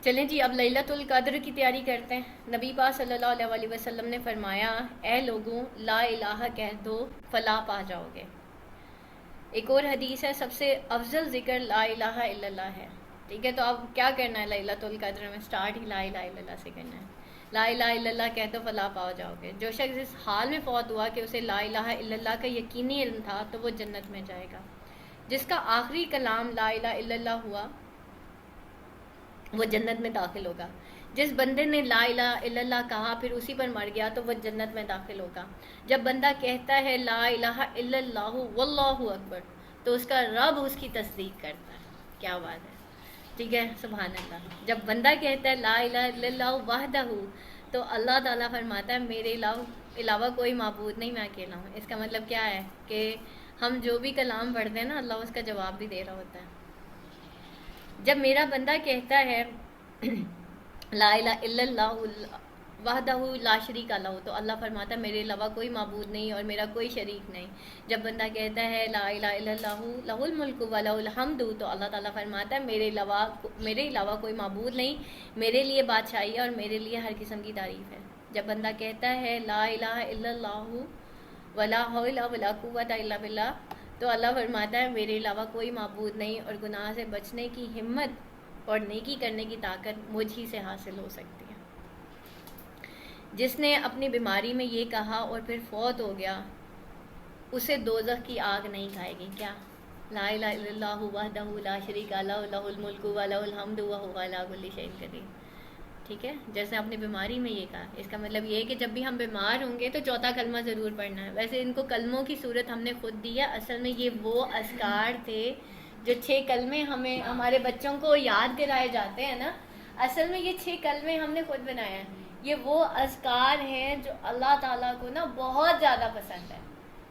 چلیں جی، اب لیلۃ القدر کی تیاری کرتے ہیں۔ نبی پاک صلی اللہ علیہ وسلم نے فرمایا، اے لوگوں لا الہ کہہ دو فلاح پا جاؤ گے۔ ایک اور حدیث ہے، سب سے افضل ذکر لا الہ الا اللہ ہے۔ ٹھیک ہے، تو اب کیا کرنا ہے لیلۃ القدر میں؟ سٹارٹ ہی لا الہ الا اللہ سے کرنا ہے۔ لا الہ الا اللہ کہہ دو فلاح پا جاؤ گے۔ جو شخص اس حال میں فوت ہوا کہ اسے لا الہ الا اللہ کا یقینی علم تھا تو وہ جنت میں جائے گا۔ جس کا آخری کلام لا الہ الا اللہ ہوا وہ جنت میں داخل ہوگا۔ جس بندے نے لا الہ الا اللہ کہا پھر اسی پر مر گیا تو وہ جنت میں داخل ہوگا۔ جب بندہ کہتا ہے لا الہ الا اللہ واللہ اکبر تو اس کا رب اس کی تصدیق کرتا ہے۔ کیا بات ہے، ٹھیک ہے، سبحان اللہ۔ جب بندہ کہتا ہے لا الہ الا اللہ وحدہ تو اللہ تعالیٰ فرماتا ہے میرے علاوہ کوئی معبود نہیں، میں اکیلا ہوں۔ اس کا مطلب کیا ہے کہ ہم جو بھی کلام پڑھتے ہیں نا، اللہ اس کا جواب بھی دے رہا ہوتا ہے۔ جب میرا بندہ کہتا ہے لا الہ الا اللہ وحدہ لا شریک لہ تو اللہ فرماتا ہے میرے علاوہ کوئی معبود نہیں اور میرا کوئی شریک نہیں۔ جب بندہ کہتا ہے لا الہ الا اللہ لہ الملک و لہ الحمد تو اللہ تعالیٰ فرماتا ہے میرے علاوہ کوئی معبود نہیں، میرے لیے بادشاہی ہے اور میرے لیے ہر قسم کی تعریف ہے۔ جب بندہ کہتا ہے لا الہ الا اللہ ولا حول ولا قوۃ الا باللہ تو اللہ فرماتا ہے میرے علاوہ کوئی معبود نہیں اور گناہ سے بچنے کی ہمت اور نیکی کرنے کی طاقت مجھ ہی سے حاصل ہو سکتی ہے۔ جس نے اپنی بیماری میں یہ کہا اور پھر فوت ہو گیا اسے دوزخ کی آگ نہیں کھائے گی۔ کیا؟ لا الہ الا اللہ وحدہ لا شریک لہ لہ الملک و لہ الحمد وہو علی کل شیء قدیر۔ ٹھیک ہے، جیسے اپنی بیماری میں یہ کہا، اس کا مطلب یہ ہے کہ جب بھی ہم بیمار ہوں گے تو چوتھا کلمہ ضرور پڑھنا ہے۔ ویسے ان کو کلموں کی صورت ہم نے خود دی ہے، اصل میں یہ وہ اذکار تھے جو 6 کلمے ہمیں ہمارے بچوں کو یاد کرائے جاتے ہیں نا، اصل میں یہ 6 کلمے ہم نے خود بنائے ہیں۔ یہ وہ اذکار ہیں جو اللہ تعالیٰ کو نا بہت زیادہ پسند ہے،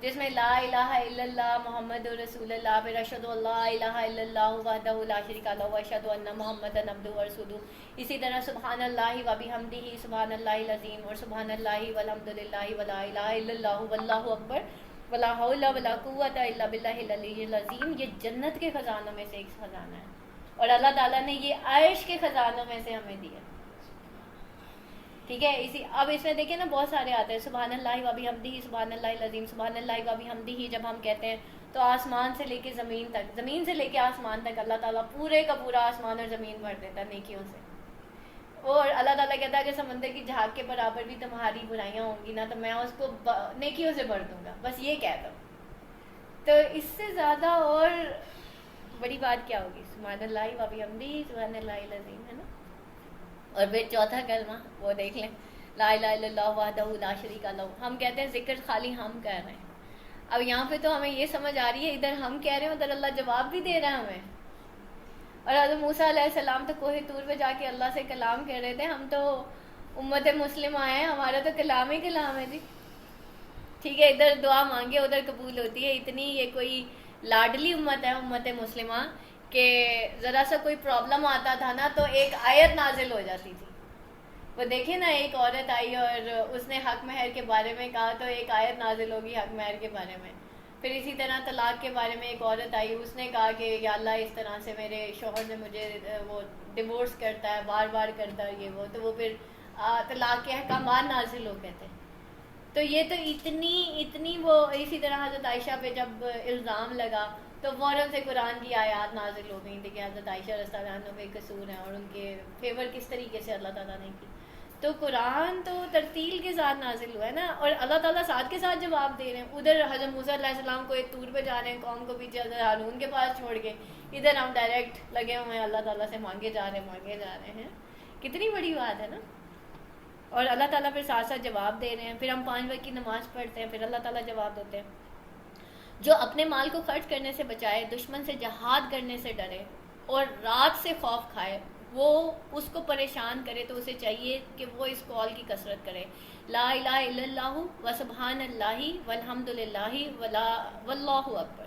جس میں لا الہ الا اللہ محمد رسول اللہ، پھر اشہد ان لا الہ الا اللہ وحدہ لا شریک لہ واشہد ان محمدا عبدہ ورسولہ۔ اسی طرح سبحان اللہ و بحمدہ سبحان اللہ العظیم اور سبحان اللہ والحمد للہ ولا الہ الا اللہ واللہ اکبر ولا حول ولا قوۃ الا باللہ العلی العظیم۔ یہ جنت کے خزانوں میں سے ایک خزانہ ہے اور اللہ تعالیٰ نے یہ عرش کے خزانوں میں سے ہمیں دیا۔ ٹھیک ہے، اب اس میں دیکھیں نا بہت سارے آتے ہیں، سبحان اللہ و بحمدہ سبحان اللہ العظیم سبحان اللہ و بحمدہ جب ہم کہتے ہیں تو آسمان سے لے کے زمین تک، زمین سے لے کے آسمان تک اللہ تعالیٰ پورے کا پورا آسمان اور زمین بھر دیتا ہے نیکیوں سے۔ اور اللہ تعالیٰ کہتا ہے کہ سمندر کی جھاگ کے برابر بھی تمہاری برائیاں ہوں گی نا تو میں اس کو نیکیوں سے بھر دوں گا، بس یہ کہہ دو۔ تو اس سے زیادہ اور بڑی بات کیا ہوگی؟ سبحان اللہ و بحمدہ سبحان اللہ العظیم، ہے نا۔ اور پھر چوتھا کلمہ وہ دیکھ لیں، لا الہ الا اللہ وحدہ لا شریک لہ۔ ہم کہتے ہیں ذکر خالی ہم کر رہے ہیں، اب یہاں پہ تو ہمیں یہ سمجھ آ رہی ہے ادھر ہم کہہ رہے ہیں ادھر اللہ جواب بھی دے رہا ہے ہمیں۔ اور حضرت موسیٰ علیہ السلام تو کوہ طور پہ جا کے اللہ سے کلام کہہ رہے تھے، ہم تو امت مسلم آئے ہیں، ہمارا تو کلام ہی کلام ہے جی۔ ٹھیک ہے، ادھر دعا مانگے ادھر قبول ہوتی ہے، اتنی یہ کوئی لاڈلی امت ہے امت مسلمہ کہ ذرا سا کوئی پرابلم آتا تھا نا تو ایک آیت نازل ہو جاتی تھی۔ وہ دیکھیں نا، ایک عورت آئی اور اس نے حق مہر کے بارے میں کہا تو ایک آیت نازل ہوگی حق مہر کے بارے میں۔ پھر اسی طرح طلاق کے بارے میں ایک عورت آئی، اس نے کہا کہ یا اللہ اس طرح سے میرے شوہر نے مجھے وہ ڈیورس کرتا ہے، بار بار کرتا ہے یہ وہ، تو وہ پھر طلاق کے احکامات نازل ہو گئے تھے۔ تو یہ تو اتنی وہ، اسی طرح حضرت عائشہ پہ جب الزام لگا تو فوراً سے قرآن کی آیات نازل ہو گئی تھی کہ حضرت عائشہ رضی اللہ عنہ پہ قصور ہے اور ان کے فیور کس طریقے سے اللہ تعالیٰ نے کی۔ تو قرآن تو ترتیل کے ساتھ نازل ہوا ہے نا، اور اللہ تعالیٰ ساتھ کے ساتھ جواب دے رہے ہیں۔ ادھر حضرت موسیٰ علیہ السلام کو ایک طور پہ جا رہے ہیں قوم کو پیچھے حضرت ہارون کے پاس چھوڑ کے، ادھر ہم ڈائریکٹ لگے ہوئے ہیں اللہ تعالیٰ سے مانگے جا رہے ہیں۔ کتنی بڑی بات ہے نا۔ اور اللہ تعالیٰ پھر ساتھ ساتھ جواب دے رہے ہیں۔ پھر ہم 5 وقت کی نماز پڑھتے ہیں، پھر اللہ تعالیٰ جواب دیتے ہیں۔ جو اپنے مال کو خرچ کرنے سے بچائے، دشمن سے جہاد کرنے سے ڈرے اور رات سے خوف کھائے، وہ اس کو پریشان کرے تو اسے چاہیے کہ وہ اس قول کی کثرت کرے، لا الہ الا اللہ و سبحان اللہ والحمد للہ واللہ اکبر۔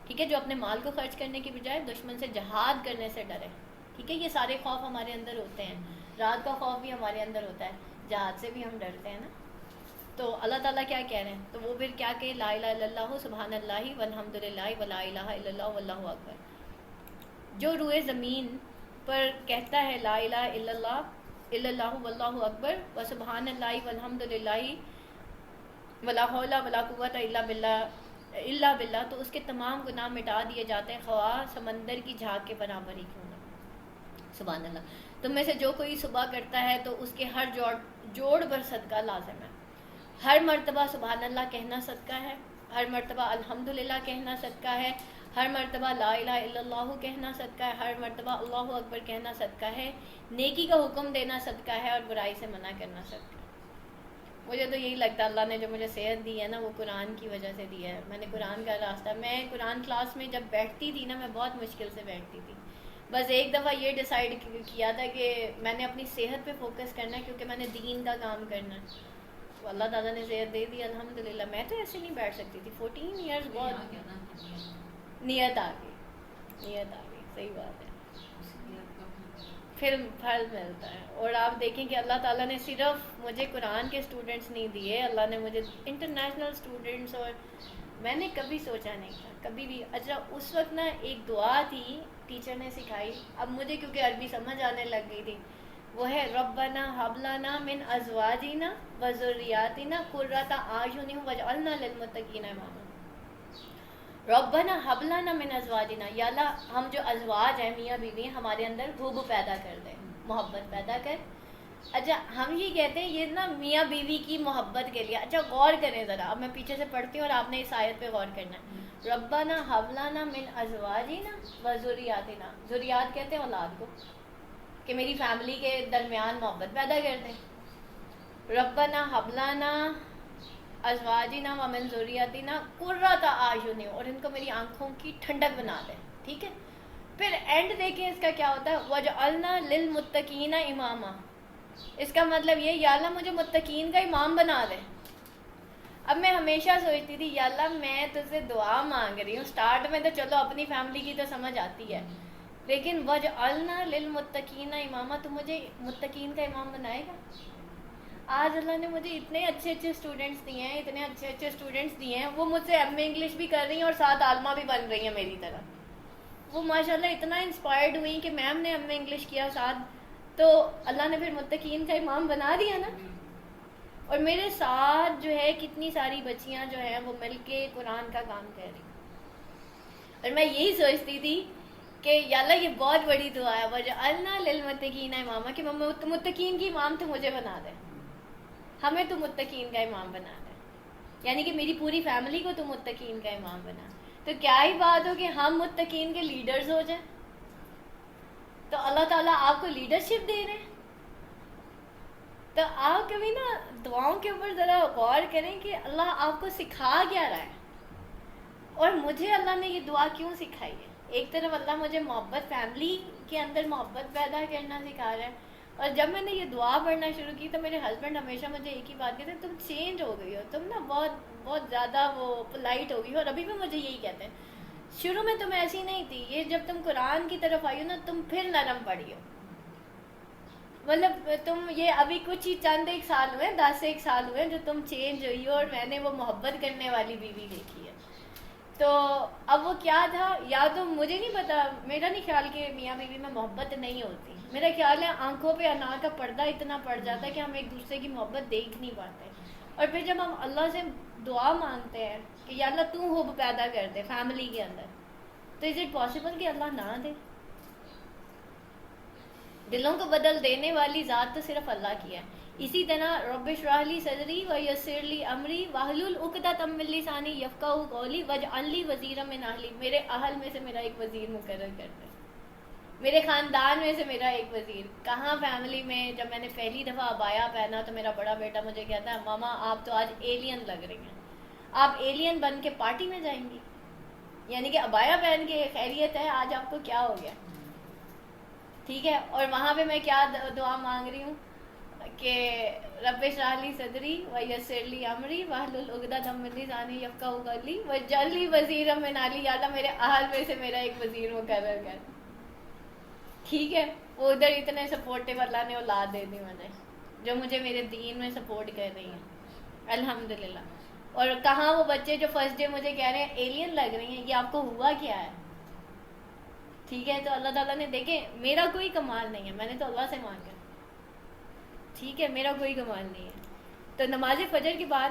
ٹھیک ہے، جو اپنے مال کو خرچ کرنے کی بجائے دشمن سے جہاد کرنے سے ڈرے۔ ٹھیک ہے، یہ سارے خوف ہمارے اندر ہوتے ہیں، رات کا خوف بھی ہمارے اندر ہوتا ہے، جہاد سے بھی ہم ڈرتے ہیں نا۔ تو اللہ تعالیٰ کیا کہہ رہے ہیں؟ تو وہ پھر کیا کہ لا الہ الا اللہ سبحان اللہ والحمد للہ ولا الہ الا اللہ واللہ اکبر۔ جو روئے زمین پر کہتا ہے لا الہ الا اللہ واللہ اکبر و سبحان اللہ والحمد للہ ولا حول ولا قوت الا باللہ، تو اس کے تمام گناہ مٹا دیے جاتے ہیں، خواہ سمندر کی جھاگ کے برابر ہی کیوں نہ۔ سبحان اللہ۔ تم میں سے جو کوئی صبح کرتا ہے تو اس کے ہر جوڑ پر صدقہ لازم ہے، ہر مرتبہ سبحان اللہ کہنا صدقہ ہے، ہر مرتبہ الحمدللہ کہنا صدقہ ہے، ہر مرتبہ لا الہ الا اللہ کہنا صدقہ ہے، ہر مرتبہ اللہ اکبر کہنا صدقہ ہے، نیکی کا حکم دینا صدقہ ہے، اور برائی سے منع کرنا صدقہ ہے۔ مجھے تو یہی لگتا ہے اللہ نے جو مجھے صحت دی ہے نا، وہ قرآن کی وجہ سے دی ہے۔ میں نے قرآن کا راستہ، میں قرآن کلاس میں جب بیٹھتی تھی نا، میں بہت مشکل سے بیٹھتی تھی۔ بس ایک دفعہ یہ ڈیسائیڈ کیا تھا کہ میں نے اپنی صحت پہ فوکس کرنا ہے، کیونکہ میں نے دین کا کام کرنا ہے۔ تو اللہ تعالیٰ نے صحت دے دی الحمدللہ۔ میں تو ایسے نہیں بیٹھ سکتی تھی 14 ایئرز، بہت نیت آ گئی، صحیح بات ہے، پھر پھل ملتا ہے۔ اور آپ دیکھیں کہ اللہ تعالیٰ نے صرف مجھے قرآن کے اسٹوڈنٹس نہیں دیے، اللہ نے مجھے انٹرنیشنل اسٹوڈنٹس، اور میں نے کبھی سوچا نہیں تھا کبھی بھی۔ اچھا اس وقت نا ایک دعا تھی ٹیچر نے سکھائی، اب مجھے کیونکہ عربی سمجھ آنے لگ گئی تھی، وہ ہے ربنا ہب لنا من ازواجنا وذریاتنا قرۃ اعین واجعلنا للمتقین اماما۔ ربنا ہب لنا من ازواجنا، یا اللہ ہم جو ازواج ہیں، میاں بیوی ہیں، ہمارے اندر حب پیدا کر دے، محبت پیدا کر۔ اچھا ہم یہ کہتے ہیں یہ نا میاں بیوی کی محبت کے لیے۔ اچھا غور کریں ذرا، اب میں پیچھے سے پڑھتی ہوں اور آپ نے اس آیت پہ غور کرنا ہے۔ ربنا ہب لنا من ازواجنا وذریاتنا، ذریات کہتے ہیں اولاد کو، کہ میری فیملی کے درمیان محبت پیدا کر دیں۔ ربنا ہب لنا ازواجنا ومن ذریاتنا قرۃ اعین، اور ان کو میری آنکھوں کی ٹھنڈک بنا دے، ٹھیک ہے۔ پھر اینڈ دیکھیں اس کا کیا ہوتا ہے، وجعلنا للمتقین اماما، اس کا مطلب یہ یا اللہ مجھے متقین کا امام بنا دے۔ اب میں ہمیشہ سوچتی تھی یا اللہ میں تجھ سے دعا مانگ رہی ہوں، سٹارٹ میں تو چلو اپنی فیملی کی تو سمجھ آتی ہے، لیکن وجعلنا للمتقین اماما، تو مجھے متقین کا امام بنائے گا؟ آج اللہ نے مجھے اتنے اچھے اچھے اسٹوڈنٹس دیے ہیں، اتنے اچھے اچھے اسٹوڈنٹس دیے ہیں، وہ مجھ سے ایم اے انگلش بھی کر رہی ہیں اور ساتھ عالمہ بھی بن رہی ہیں میری طرح۔ وہ ماشاءاللہ اتنا انسپائرڈ ہوئی کہ میم نے ایم اے انگلش کیا ساتھ، تو اللہ نے پھر متقین کا امام بنا دیا نا۔ اور میرے ساتھ جو ہے کتنی ساری بچیاں جو ہیں وہ مل کے قرآن کا کام کر رہی ہیں، اور میں یہی سوچتی تھی کہ یا اللہ یہ بہت بڑی دعا ہے، وجعلنا للمتقین اماما، کہ متقین کی امام تو مجھے بنا دے، ہمیں تو متقین کا امام بنا دے، یعنی کہ میری پوری فیملی کو تو متقین کا امام بنا۔ تو کیا ہی بات ہو کہ ہم متقین کے لیڈرز ہو جائیں، تو اللہ تعالیٰ آپ کو لیڈرشپ دے رہے ہیں۔ تو آپ کبھی نا دعاؤں کے اوپر ذرا غور کریں کہ اللہ آپ کو سکھا کیا رہا ہے، اور مجھے اللہ نے یہ دعا کیوں سکھائی ہے۔ ایک طرف اللہ مجھے محبت، فیملی کے اندر محبت پیدا کرنا سکھا رہا ہے، اور جب میں نے یہ دعا پڑھنا شروع کی تو میرے ہسبینڈ ہمیشہ مجھے ایک ہی بات کہتے ہیں، تم چینج ہو گئی ہو، تم نا بہت زیادہ وہ پولائٹ ہو گئی ہو، اور ابھی بھی مجھے یہی کہتے ہیں شروع میں تم ایسی نہیں تھی، یہ جب تم قرآن کی طرف آئی ہو نا تم پھر نرم پڑی ہو، مطلب تم یہ ابھی کچھ ہی چند ایک سال ہوئے، 10 ایک سال ہوئے جو تم چینج ہوئی ہو، اور میں نے وہ محبت کرنے والی بیوی دیکھی ہے۔ تو اب وہ کیا تھا، یا تو مجھے نہیں پتا، میرا نہیں خیال کہ میاں بیوی میں محبت نہیں ہوتی، میرا خیال ہے آنکھوں پہ انا کا پردہ اتنا پڑ جاتا ہے کہ ہم ایک دوسرے کی محبت دیکھ نہیں پاتے، اور پھر جب ہم اللہ سے دعا مانگتے ہیں کہ یا اللہ تو حب پیدا کر دے فیملی کے اندر، تو از اٹ پاسبل کہ اللہ نہ دے؟ دلوں کو بدل دینے والی ذات تو صرف اللہ کی ہے۔ اسی طرح رب اشرح لی صدری ویسر لی امری واحلل عقدۃ من لسانی یفقہوا قولی واجعل لی وزیرا من اہلی، میرے اہل میں سے میرا ایک وزیر مقرر کر دے، میرے خاندان میں سے میرا ایک وزیر۔ کہاں فیملی میں جب میں نے پہلی دفعہ عبایا پہنا تو میرا بڑا بیٹا مجھے کہتا ہے ماما آپ تو آج ایلین لگ رہی ہیں، آپ ایلین بن کے پارٹی میں جائیں گی، یعنی کہ عبایا پہن کے خیریت ہے، آج آپ کو کیا ہو گیا؟ ٹھیک ہے، اور وہاں پہ میں کیا دعا مانگ رہی ہوں کہ رب اشرح لی صدری ویسر لی امری واحلل عقدۃ من لسانی یفقہوا قولی واجعل لی وزیرا من اہلی، یا اللہ میرے اہل میں سے میرا ایک وزیر مقرر کر۔ ٹھیک ہے، وہ ادھر اتنے سپورٹیو اللہ نے اولاد دے دی مجھے، جو مجھے میرے دین میں سپورٹ کر رہی ہیں الحمدللہ۔ اور کہاں وہ بچے جو فرسٹ ڈے مجھے کہہ رہے ہیں ایلین لگ رہی ہیں، یہ آپ کو ہوا کیا ہے؟ ٹھیک ہے، تو اللہ تعالیٰ نے دیکھیں میرا کوئی کمال نہیں ہے، میں نے تو اللہ سے مانگا، ٹھیک ہے، میرا کوئی کمال نہیں ہے. تو نماز فجر کے بعد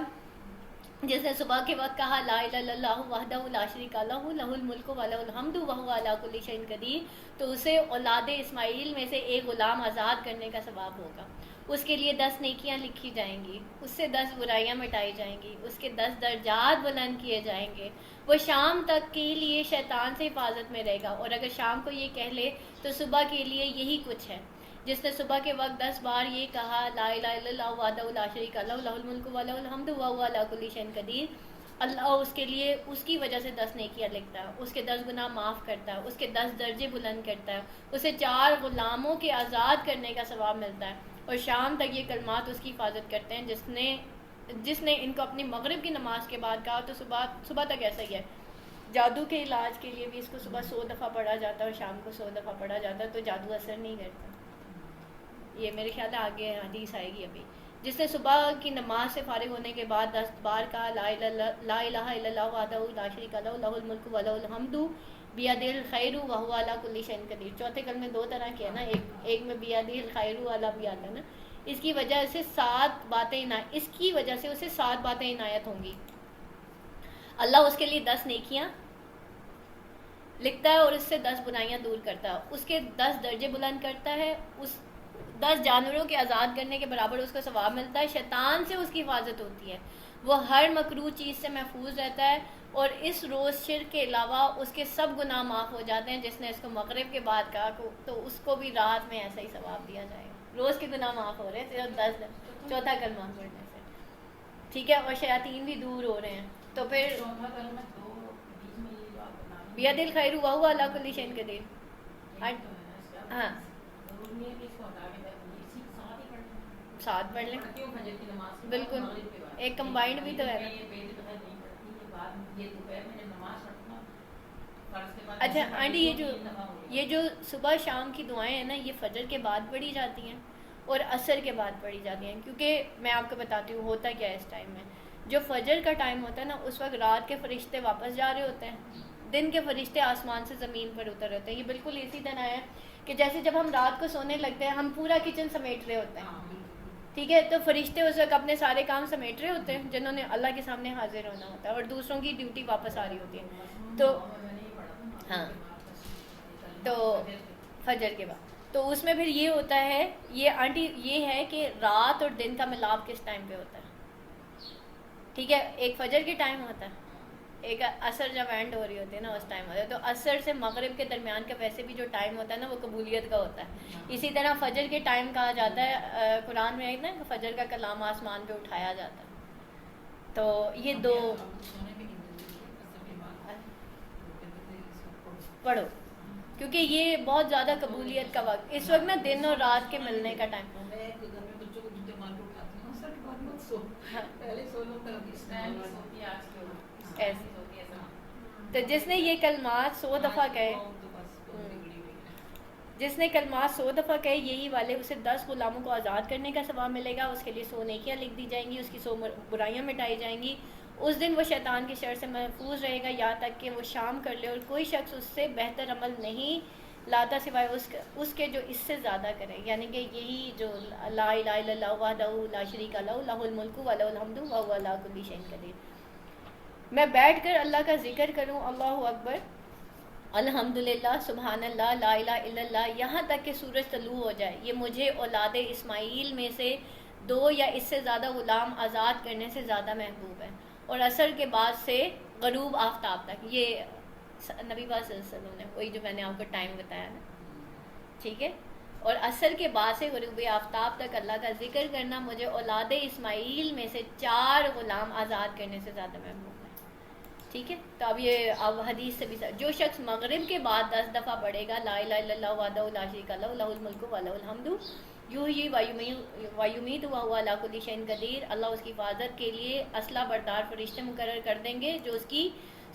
جس نے صبح کے وقت کہا لا الہ الا اللہ وحدہ لا شریک لہ لہ الملک و لہ الحمد وہو علی کل شیء قدیر، تو اسے اولاد اسماعیل میں سے ایک غلام آزاد کرنے کا ثواب ہوگا. اس کے لیے 10 نیکیاں لکھی جائیں گی، اس سے 10 برائیاں مٹائی جائیں گی، اس کے 10 درجات بلند کیے جائیں گے. وہ شام تک کے لیے شیطان سے حفاظت میں رہے گا، اور اگر شام کو یہ کہہ لے تو صبح کے لیے یہی کچھ ہے. جس نے صبح کے وقت 10 بار یہ کہا لا الہ الا اللہ وحدہ لا شریک لہ لہ الملک و لہ الحمد وہو علی کل شیء قدیر، اللہ اس کے لیے اس کی وجہ سے 10 نیکیاں لکھتا ہے، اس کے 10 گناہ معاف کرتا ہے، اس کے 10 درجے بلند کرتا ہے، اسے 4 غلاموں کے آزاد کرنے کا ثواب ملتا ہے. اور شام تک یہ کلمات اس کی حفاظت کرتے ہیں. جس نے ان کو اپنی مغرب کی نماز کے بعد کہا تو صبح تک ایسا ہی ہے. جادو کے علاج کے لیے بھی اس کو صبح 100 دفعہ پڑھا جاتا ہے اور شام کو 100 دفعہ پڑھا جاتا ہے، تو جادو اثر نہیں کرتا. یہ میرے خیال ہے آگے حدیث آئے گی ابھی. جس نے صبح کی نماز سے فارغ ہونے کے بعد 10 بار کہا لا الہ الا اللہ وحدہ لا شریک لہ لہ الملک و لہ الحمد بیدہ الخیر وہو علی کل شیء قدیر. چوتھے کلمے 2 طرح کے ہیں نا، ایک میں بیدہ الخیر والا بھی آتا ہے نا. اس کی وجہ سے 7 باتیں اس کی وجہ سے اسے 7 باتیں عنایت ہوں گی. اللہ اس کے لیے 10 نیکیاں لکھتا ہے اور اس سے 10 برائیاں دور کرتا ہے، اس کے 10 درجے بلند کرتا ہے، اس 10 جانوروں کے آزاد کرنے کے برابر اس کو ثواب ملتا ہے. شیطان سے اس کی حفاظت ہوتی ہے، وہ ہر مکروہ چیز سے محفوظ رہتا ہے، اور اس روز شرک کے علاوہ اس کے سب گناہ معاف ہو جاتے ہیں. جس نے اس کو مغرب کے بعد کہا تو اس کو بھی رات میں ایسا ہی ثواب دیا جائے گا. روز کے گناہ معاف ہو رہے ہیں صرف 10 چوتھا کلمہ پڑھنے سے، ٹھیک ہے، اور شیاطین بھی دور ہو رہے ہیں. تو پھر بیدہ الخیر وہو علی کل شیء قدیر. ہاں 7 پڑھ لیں بالکل، ایک کمبائنڈ بھی تو ہے نا. اچھا آنٹی، یہ جو صبح شام کی دعائیں ہیں نا، یہ فجر کے بعد پڑھی جاتی ہیں اور عصر کے بعد پڑھی جاتی ہیں. کیونکہ میں آپ کو بتاتی ہوں ہوتا کیا ہے اس ٹائم میں. جو فجر کا ٹائم ہوتا ہے نا، اس وقت رات کے فرشتے واپس جا رہے ہوتے ہیں، دن کے فرشتے آسمان سے زمین پر اتر ہوتے ہیں. یہ بالکل اسی طرح ہے کہ جیسے جب ہم رات کو سونے لگتے ہیں ہم پورا کچن سمیٹ رہے ہوتے ہیں، ٹھیک ہے، تو فرشتے اس وقت اپنے سارے کام سمیٹ رہے ہوتے ہیں جنہوں نے اللہ کے سامنے حاضر ہونا ہوتا ہے، اور دوسروں کی ڈیوٹی واپس آ رہی ہوتی ہے. تو ہاں، تو فجر کے بعد تو اس میں پھر یہ ہوتا ہے، یہ آنٹی یہ ہے کہ رات اور دن کا ملاپ کس ٹائم پہ ہوتا ہے، ٹھیک ہے. ایک فجر کے ٹائم ہوتا ہے، ایک عصر جب اینڈ ہو رہی ہوتی ہے نا اس ٹائم ہوتا ہے. تو عصر سے مغرب کے درمیان کا ویسے بھی جو ٹائم ہوتا ہے نا وہ قبولیت کا ہوتا ہے. اسی طرح فجر کے ٹائم کہا جاتا ہے، قرآن میں ہے نا کہ فجر کا کلام آسمان پہ اٹھایا جاتا ہے. تو یہ 2 پڑھو، کیونکہ یہ بہت زیادہ قبولیت کا وقت اس وقت نا، دن اور رات کے ملنے کا ٹائم. تو جس نے یہ کلمات 100 دفعہ کہے، جس نے کلمات 100 دفعہ کہے یہی والے، اسے 10 غلاموں کو آزاد کرنے کا ثواب ملے گا، اس کے لیے 100 نیکیاں لکھ دی جائیں گی، اس کی 100 برائیاں مٹائی جائیں گی. اس دن وہ شیطان کی شر سے محفوظ رہے گا یہاں تک کہ وہ شام کر لے، اور کوئی شخص اس سے بہتر عمل نہیں لاتا سوائے اس کے جو اس سے زیادہ کرے. یعنی کہ یہی جو لا الہ الا اللہ وحدہ لا شریک لہ لہ الملک و لہ الحمد وہو علی کل شیء قدیر. میں بیٹھ کر اللہ کا ذکر کروں، اللہ اکبر، الحمدللہ، سبحان اللہ، لا الہ الا اللہ، یہاں تک کہ سورج طلوع ہو جائے، یہ مجھے اولاد اسماعیل میں سے 2 یا اس سے زیادہ غلام آزاد کرنے سے زیادہ محبوب ہے. اور عصر کے بعد سے غروب آفتاب تک، یہ نبی پاک صلی اللہ علیہ وسلم نے، وہی جو میں نے آپ کو ٹائم بتایا نا، ٹھیک ہے. اور عصر کے بعد سے غروب آفتاب تک اللہ کا ذکر کرنا مجھے اولاد اسماعیل میں سے 4 غلام آزاد کرنے سے زیادہ محبوب ہے، ٹھیک ہے. تو اب حدیث سے بھی جو شخص مغرب کے بعد 10 دفعہ پڑھے گا لا الہ الا اللہ وحدہ لا شریک لہ لہ الملک و لہ الحمد یحیی و یمیت وہو علی کل شیء قدیر، اللہ اس کی حفاظت کے لیے اسلحہ بردار فرشتے مقرر کر دیں گے جو اس کی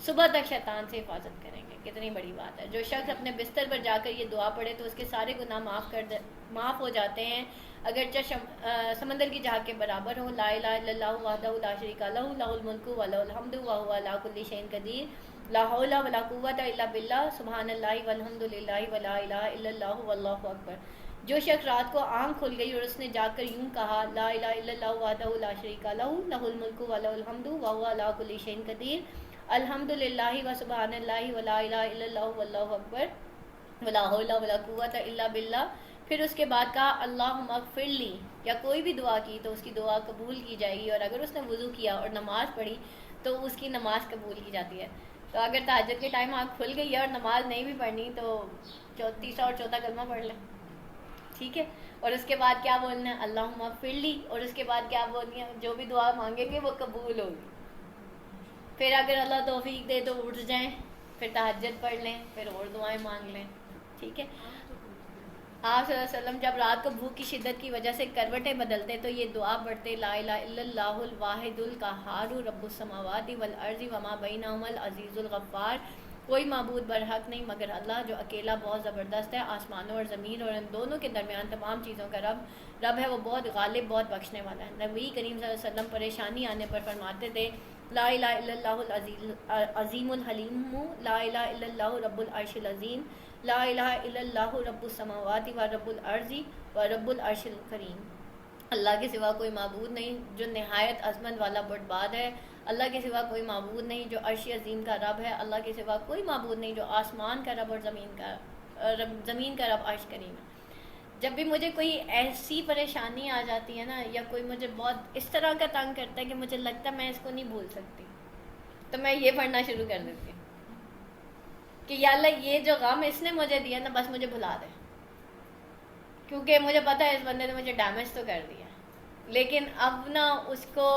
صبح تک شیطان سے حفاظت کریں گے. کتنی بڑی بات ہے. جو شخص اپنے بستر پر جا کر یہ دعا پڑھے تو اس کے سارے گناہ معاف ہو جاتے ہیں، اگرچہ سمندر کی جھاگ کے برابر ہو. لا الہ الا اللہ وحدہ لا شریک لہ لہ الملک و لہ الحمد وہو علی کل شیء قدیر. لا حول ولا قوت الا باللہ، سبحان اللہ والحمدللہ ولا الہ الا اللہ واللہ اکبر۔ جو شخص رات کو آنکھ کھل گئی اور اس نے جا کر یوں کہا لا الہ الا اللہ وحدہ لا شریک لہ لہ الملک و لہ الحمد وہو علی کل شیء قدیر، الحمدللہ وسبحان اللہ ولا الہ الا اللہ واللہ اکبر ولا حول ولا قوت الا باللہ، پھر اس کے بعد کہا اللہم اغفر لی، یا کوئی بھی دعا کی تو اس کی دعا قبول کی جائے گی، اور اگر اس نے وضو کیا اور نماز پڑھی تو اس کی نماز قبول کی جاتی ہے۔ تو اگر تہجد کے ٹائم آنکھ کھل گئی ہے اور نماز نہیں بھی پڑھنی تو تیسرا اور چوتھا کلمہ پڑھ لیں، ٹھیک ہے، اور اس کے بعد کیا بولنا ہے اللہم اغفر لی، اور اس کے بعد کیا بولنی ہے، جو بھی دعا مانگیں گے وہ قبول ہوگی۔ پھر اگر اللہ توفیق دے تو اٹھ جائیں، پھر تہجد پڑھ لیں، پھر اور دعائیں مانگ لیں، ٹھیک ہے۔ آپ صلی اللہ علیہ وسلم جب رات کو بھوک کی شدت کی وجہ سے کروٹیں بدلتے تو یہ دعا پڑھتے لا الہ الا اللہ الواحد القہار رب السماوات والارض وما بینہما العزیز الغفار، کوئی معبود برحق نہیں مگر اللہ جو اکیلا بہت زبردست ہے، آسمانوں اور زمین اور ان دونوں کے درمیان تمام چیزوں کا رب ہے، وہ بہت غالب بہت بخشنے والا ہے۔ نبی کریم صلی اللہ علیہ وسلم پریشانی آنے پر فرماتے تھے لا الہ الا اللہ العظیم الحلیم، لا الہ الا اللہ رب العرش العظیم، لا الہ الا اللہ رب السماوات و رب الارض و رب العرش الکریم، اللہ کے سوا کوئی معبود نہیں جو نہایت عظمت والا بردبار ہے، اللہ کے سوا کوئی معبود نہیں جو عرش عظیم کا رب ہے، اللہ کے سوا کوئی معبود نہیں جو آسمان کا رب اور زمین کا رب عرش کریم ہے۔ جب بھی مجھے کوئی ایسی پریشانی آ جاتی ہے نا، یا کوئی مجھے بہت اس طرح کا تنگ کرتا ہے کہ مجھے لگتا ہے میں اس کو نہیں بھول سکتی، تو میں یہ پڑھنا شروع کر دیتی ہوں کہ یا اللہ یہ جو غم اس نے مجھے دیا نا بس مجھے بھلا دے، کیونکہ مجھے پتا ہے اس بندے نے مجھے ڈیمیج تو کر دیا، لیکن اب نا اس کو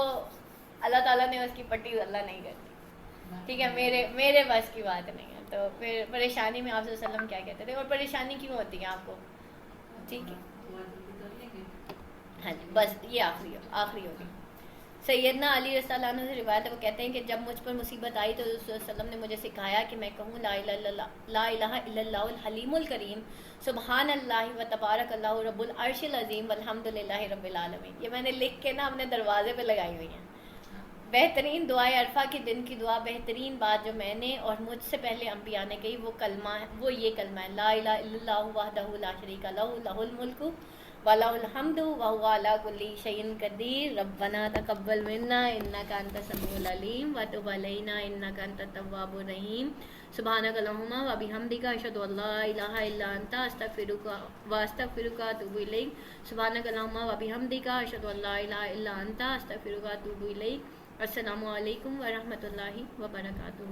اللہ تعالیٰ نے اس کی پٹی اللہ نہیں کرتی، ٹھیک ہے، میرے بس کی بات نہیں ہے۔ تو پھر پریشانی میں آپ صلی اللہ علیہ وسلم کیا کہتے تھے، اور پریشانی کیوں ہوتی ہے آپ کو، ٹھیک ہے، ہاں جی، بس یہ آخری ہوگی۔ سیدنا علی رضی اللہ عنہ سے روایت ہے، وہ کہتے ہیں کہ جب مجھ پر مصیبت آئی تو رسول اللہ علیہ وسلم نے مجھے سکھایا کہ میں کہوں لا الہ الا اللہ الحلیم الکریم، سبحان اللہ و تبارک اللہ رب العرش العظیم والحمد للہ رب العالمین۔ یہ میں نے لکھ کے نا اپنے دروازے پہ لگائی ہوئی ہیں۔ بہترین دعائے عرفہ کے دن کی دعا، بہترین بات جو میں نے اور مجھ سے پہلے انبیاء نے کہی وہ یہ کلمہ ہے لا الہ الا اللہ وحدہ لا شریک لہ لہ الملک وَلَهُ الْحَمْدُ وَهُوَ عَلَىٰ كُلِّ شَيْءٍ قَدِيرٌ رَبَّنَا تَقَبَّلْ مِنَّا إِنَّكَ أَنْتَ السَّمِيعُ الْعَلِيمُ وَتُبْ عَلَيْنَا إِنَّكَ أَنْتَ التَّوَّابُ الرَّحِيمُ سُبْحَانَكَ اللَّهُمَّ وَبِحَمْدِكَ أَشْهَدُ أَن لَّا إِلَٰهَ إِلَّا أَنتَ أَسْتَغْفِرُكَ وَأَتُوبُ إِلَيْكَ سُبْحَانَكَ اللَّهُمَّ وَبِحَمْدِكَ أَشْهَدُ أَن لَّا إِلَٰهَ إِلَّا أَنتَ أَسْتَغْفِرُكَ وَأَتُوبُ إِلَيْكَ۔ السلام علیکم ورحمۃ اللہ وبرکاتہ۔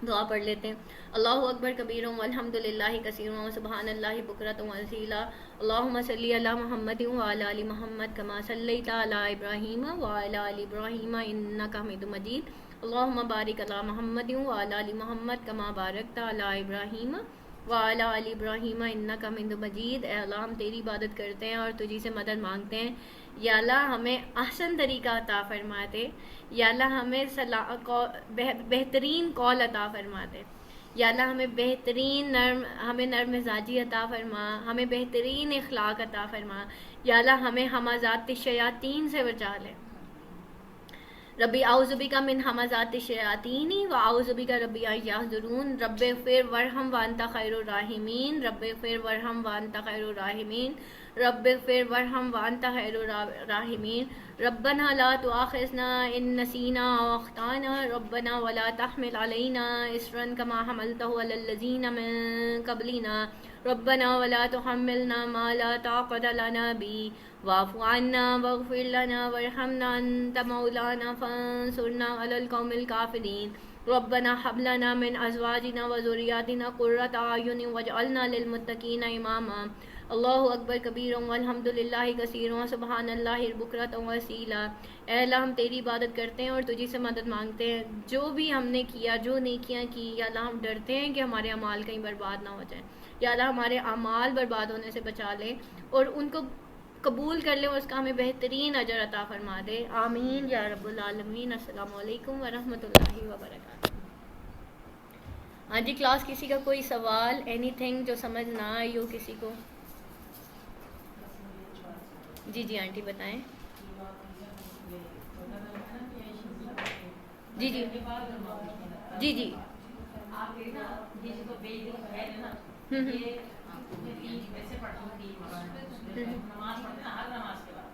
دعا پڑھ لیتے ہیں۔ اللہ اکبر کبیرا والحمد للہ کثیرا وسبحان اللہ بکرۃ واصیلا، اللہم صلی علی محمد وعلی آل محمد کما صلیت علی ابراہیم وعلی آل ابراہیم انک حمید مجید، اللہم بارک علی محمد وعلی آل محمد کما بارکت علی ابراہیم وعلی آل ابراہیم انک حمید مجید۔ اے اللہ ہم تیری عبادت کرتے ہیں اور تجھی سے مدد مانگتے ہیں، یا اللہ ہمیں احسن طریقہ عطا فرما دے، یا اللہ ہمیں بہترین قول عطا فرما دے، یا اللہ ہمیں نرم مزاجی عطا فرما، ہمیں بہترین اخلاق عطا فرما، یا اللہ ہمیں ہمزات الشیاطین سے بچا لے۔ ربی اعوذ بک من ہمزات الشیاطین و اعوذ بک ربی ان یحضرون، رب اغفر وارحم وانت خیر الراحمین، رب اغفر وارحم وانت خیر الراحمین، رب اغفر وارحم وانت خیر الراحمین، ربنا لا تؤاخذنا ان نسینا او اخطانا، ربنا ولا تحمل علینا اصرا کما حملته علی الذین من قبلنا، ربنا ولا تحملنا ما لا طاقت لنا به واعف عنا واغفر لنا وارحمنا انت مولانا فانصرنا على القوم الكافرين، ربنا هب لنا من ازواجنا وذرياتنا قرة اعين واجعلنا للمتقين اماما۔ اللہ اکبر کبیرا والحمد للہ کثیرا سبحان اللہ بکرۃ واصیلا۔ اے اللہ ہم تیری عبادت کرتے ہیں اور تجھی سے مدد مانگتے ہیں، جو بھی ہم نے کیا، جو نیکیاں کی، یا اللہ ہم ڈرتے ہیں کہ ہمارے اعمال کہیں برباد نہ ہو جائیں، یا اللہ ہمارے اعمال برباد ہونے سے بچا لے اور ان کو قبول کر لے اور اس کا ہمیں بہترین اجر عطا فرما دے، آمین یا رب العالمین۔ السلام علیکم ورحمۃ اللہ وبرکاتہ۔ ہاں جی، کلاس کسی کا کوئی سوال، اینی تھنگ جو سمجھ نہ آئی ہو کسی کو؟ جی جی آنٹی بتائیں۔ جی جی جی جی آپ یہ جو بیگ ہے نا یہ تین ویسے پڑھتا ہوں تین نماز پڑھتے ہیں ہر نماز کے بعد